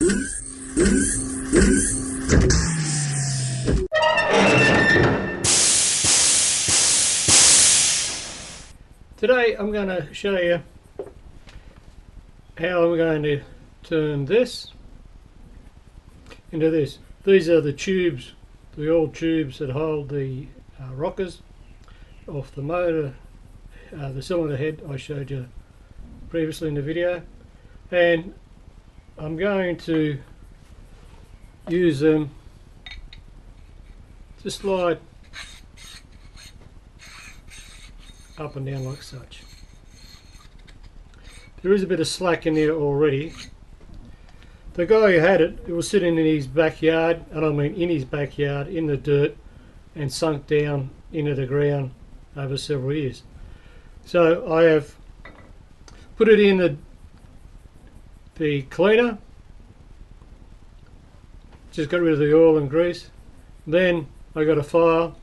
Today I'm going to show you how I'm going to turn this into this. These are the tubes, the old tubes that hold the rockers off the motor, the cylinder head I showed you previously in the video, and I'm going to use them to slide up and down like such. There is a bit of slack in there already. The guy who had it, was sitting in his backyard, and I mean in his backyard, in the dirt, and sunk down into the ground over several years. So I have put it in the cleaner, just got rid of the oil and grease. Then I got a file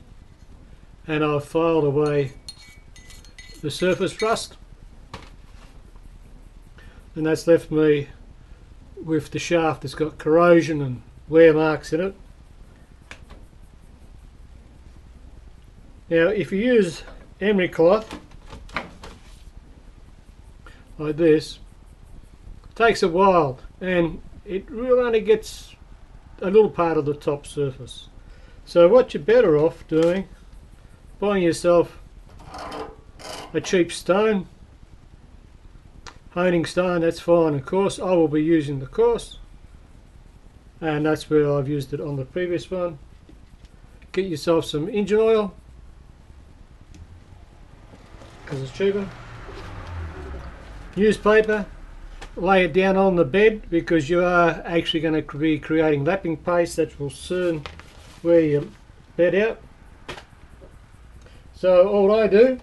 and I've filed away the surface rust, and that's left me with the shaft that's got corrosion and wear marks in it. Now if you use emery cloth like this, it takes a while and it really only gets a little part of the top surface. So what you're better off doing, buying yourself a cheap stone, honing stone, that's fine. Of course I will be using the coarse, and that's where I've used it on the previous one. Get yourself some engine oil because it's cheaper. Newspaper, lay it down on the bed because you are actually going to be creating lapping paste that will soon wear your bed out. So all I do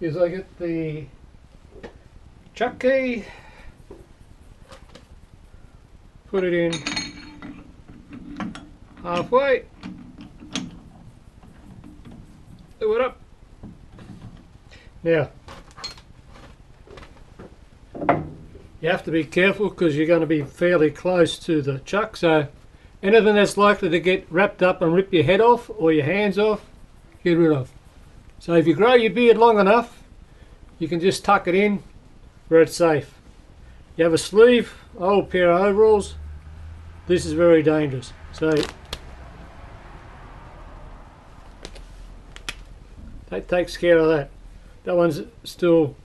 is I get the chuck key, put it in halfway, do it up. Now you have to be careful because you're going to be fairly close to the chuck, so anything that's likely to get wrapped up and rip your head off or your hands off, get rid of. So if you grow your beard long enough, you can just tuck it in where it's safe. You have a sleeve, old pair of overalls, this is very dangerous. So that takes care of that. That one's still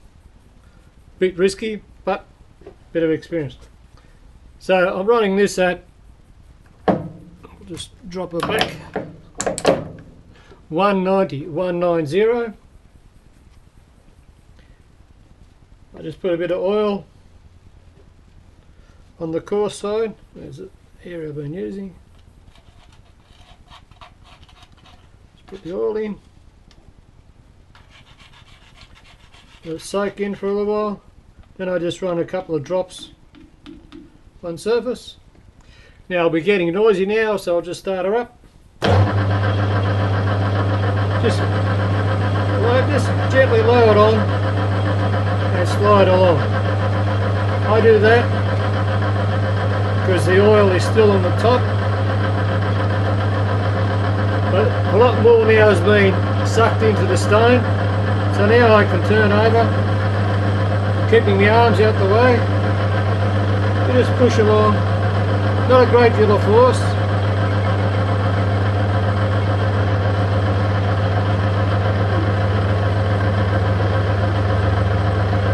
a bit risky, but a bit of experience. So I'm running this at, I'll just drop it back, 190. I just put a bit of oil on the coarse side. There's the area I've been using. Just put the oil in. Let it soak in for a little while. Then I just run a couple of drops on surface. Now I'll be getting noisy now, so I'll just start her up. Just gently lower it on and slide along. I do that because the oil is still on the top, but a lot more now has been sucked into the stone, so now I can turn over, keeping the arms out the way. You just push along, not a great deal of force.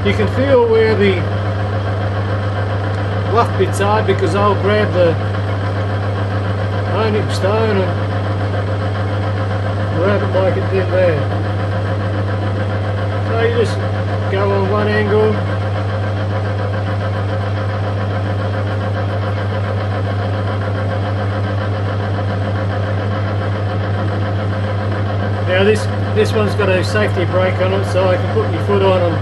You can feel where the rough bits are because I'll grab the honing stone and grab it like it did there. So you just go on one angle, now this one's got a safety brake on it, so I can put my foot on and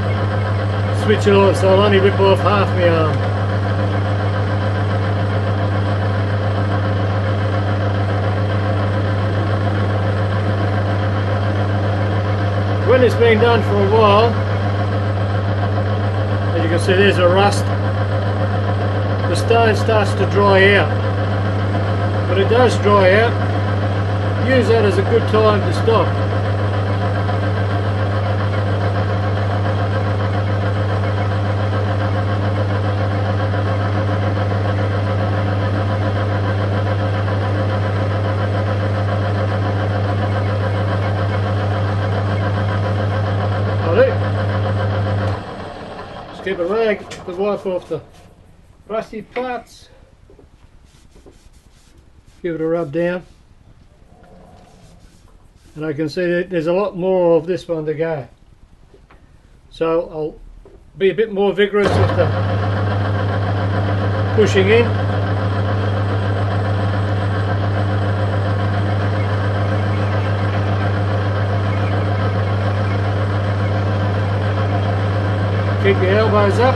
switch it on, so I'll only rip off half my arm. When it's been done for a while, as you can see there's a rust. The stone starts to dry out. When it does dry out, use that as a good time to stop. Just keep a rag to wipe off the rusty parts. Give it a rub down. And I can see that there's a lot more of this one to go. So I'll be a bit more vigorous with the pushing in. Keep your elbows up.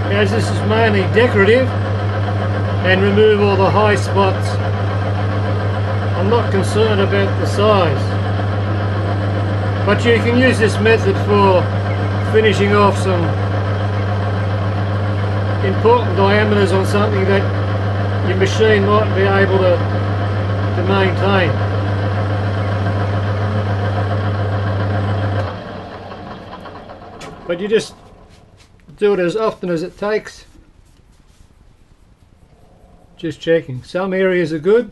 As this is mainly decorative and remove all the high spots, I'm not concerned about the size. But you can use this method for finishing off some important diameters on something that your machine might be able to maintain. But you just do it as often as it takes. Just checking. Some areas are good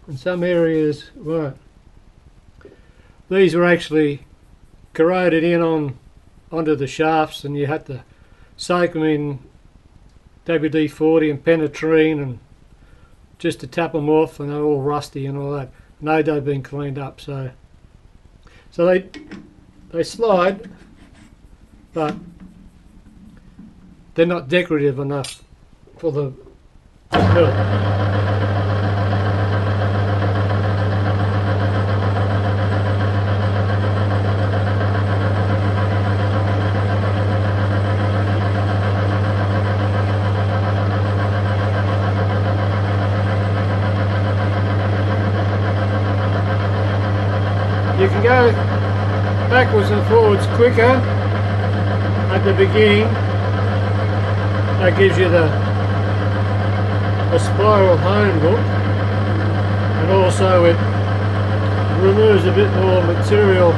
and some areas weren't. These were actually corroded in onto the shafts, and you had to soak them in WD-40 and penetrine and just to tap them off, and they're all rusty and all that. No, they've been cleaned up, so they slide, but they're not decorative enough for the mill. You can go backwards and forwards quicker at the beginning. That gives you the spiral hone look, and also it removes a bit more material.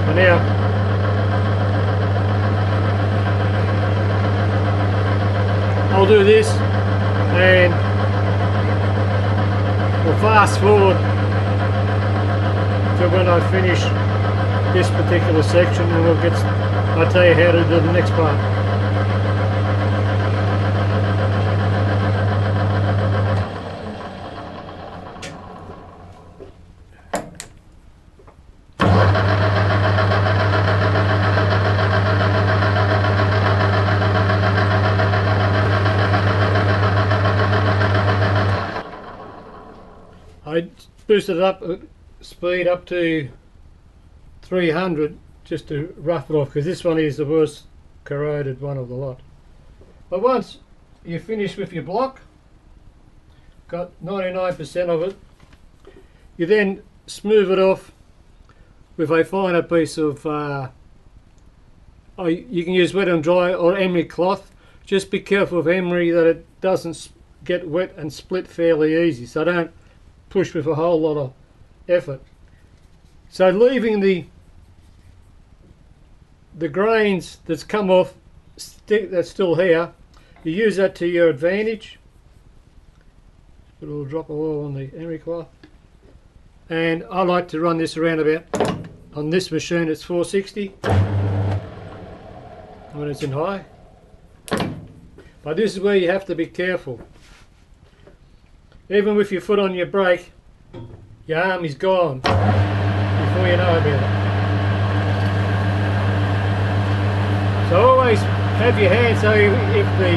And now I'll do this and we'll fast forward to when I finish this particular section, and I'll tell you how to do the next part. I boosted up speed up to 300 just to rough it off, because this one is the worst corroded one of the lot. But once you finish with your block, got 99% of it, you then smooth it off with a finer piece of you can use wet and dry or emery cloth. Just be careful of emery that it doesn't get wet and split fairly easy, so don't push with a whole lot of effort. So leaving the grains that's come off, that's still here, you use that to your advantage. Put a little drop of oil on the emery cloth, and I like to run this around about, on this machine it's 460 when it's in high. But this is where you have to be careful. even with your foot on your brake, your arm is gone before you know about it. So always have your hands, so if the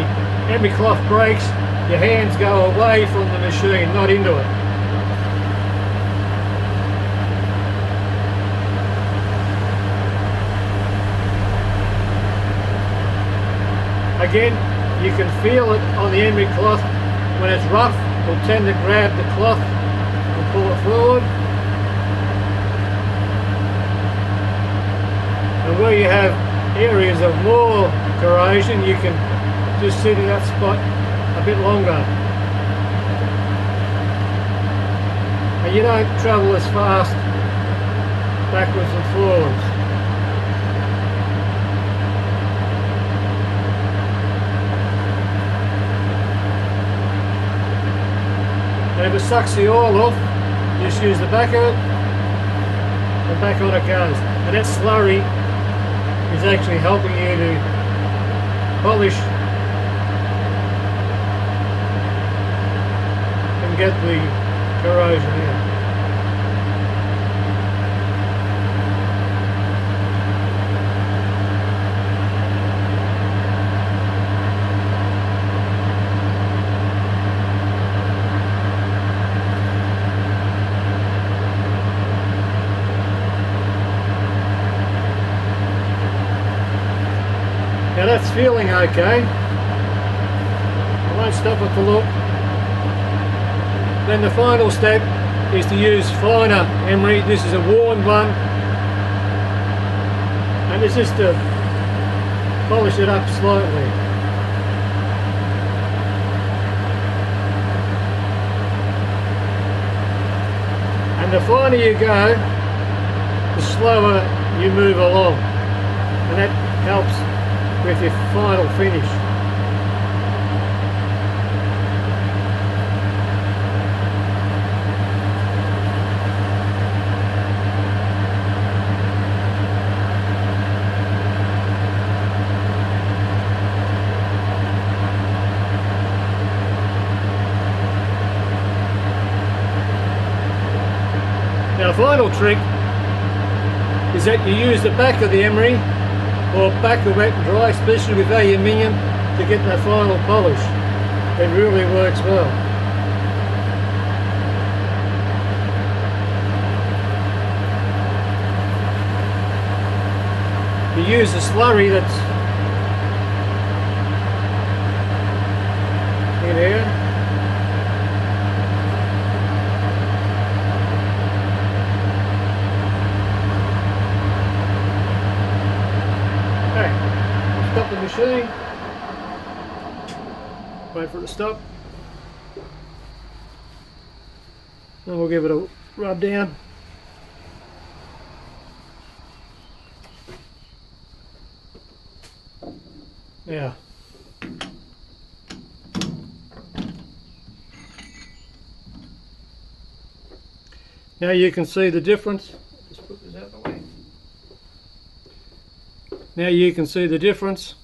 emery cloth breaks, your hands go away from the machine, not into it. Again, you can feel it on the emery cloth. When it's rough, it'll tend to grab the cloth and pull it forward. And where you have areas of more corrosion, you can just sit in that spot a bit longer. And you don't travel as fast backwards and forwards. And if it sucks the oil off, just use the back of it and back on it goes. And that slurry is actually helping you to polish and get the corrosion out. Now that's feeling okay. I won't stop it to look. Then the final step is to use finer emery. This is a worn one, and it's just to polish it up slightly. And the finer you go, the slower you move along, and that helps with your final finish. Now the final trick is that you use the back of the emery or back of wet and dry, especially with aluminium, to get that final polish. It really works well. You use the slurry that's in here. Stop the machine, wait for it to stop, and we'll give it a rub down. Now you can see the difference. Just put this out of the way. Now you can see the difference.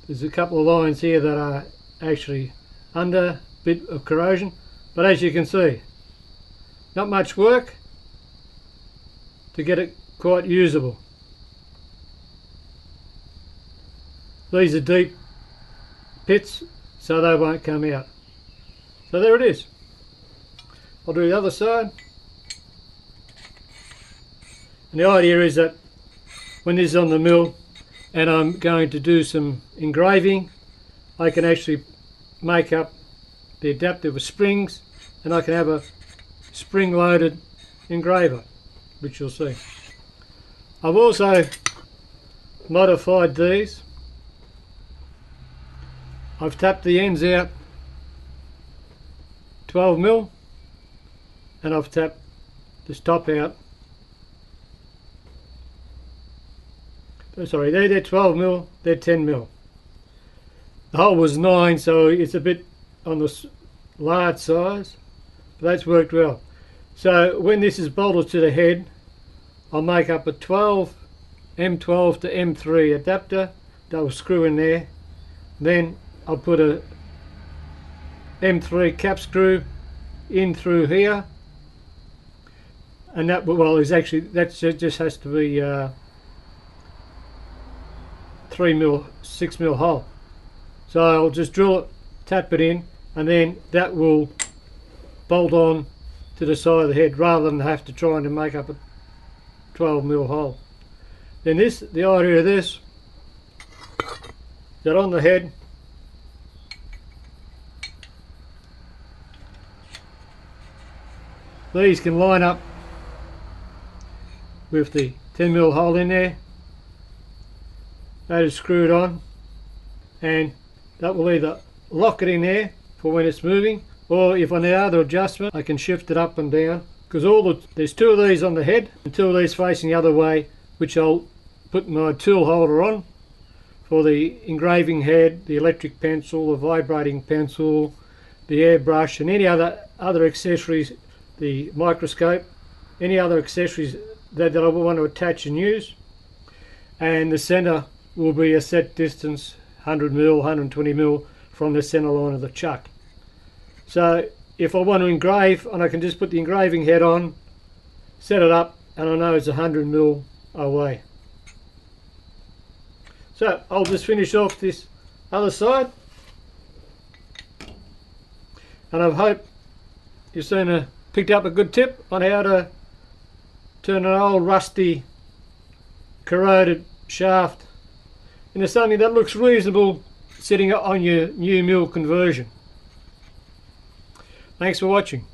There's a couple of lines here that are actually under a bit of corrosion, but as you can see, not much work to get it quite usable. These are deep pits, so they won't come out. So there it is. I'll do the other side. And the idea is that when this is on the mill and I'm going to do some engraving, I can actually make up the adapter with springs, and I can have a spring loaded engraver, which you'll see. I've also modified these. I've tapped the ends out 12mm, and I've tapped this top out. Oh, sorry, they're 12mm, they're 10mm. The hole was 9, so it's a bit on the large size, but that's worked well. So when this is bolted to the head, I'll make up a M12 to M3 adapter double screw in there. Then I'll put a M3 cap screw in through here, and that, well, is actually, that just has to be 3mm, 6mm hole. So I'll just drill it, tap it in, and then that will bolt on to the side of the head rather than have to try and make up a 12mm hole. Then the idea of this, that on the head, these can line up with the 10mm hole in there. That is screwed on, and that will either lock it in there for when it's moving, or if I need other adjustment I can shift it up and down, because there's two of these on the head and two of these facing the other way, which I'll put my tool holder on for the engraving head, the electric pencil, the vibrating pencil, the airbrush, and any other accessories, the microscope, any other accessories that I want to attach and use. And the center will be a set distance, 100mm, 120mm from the center line of the chuck. So if I want to engrave, and I can just put the engraving head on, set it up, and I know it's 100mm away. So I'll just finish off this other side, and I hope you've picked up a good tip on how to turn an old rusty corroded shaft into something that looks reasonable sitting on your new mill conversion. Thanks for watching.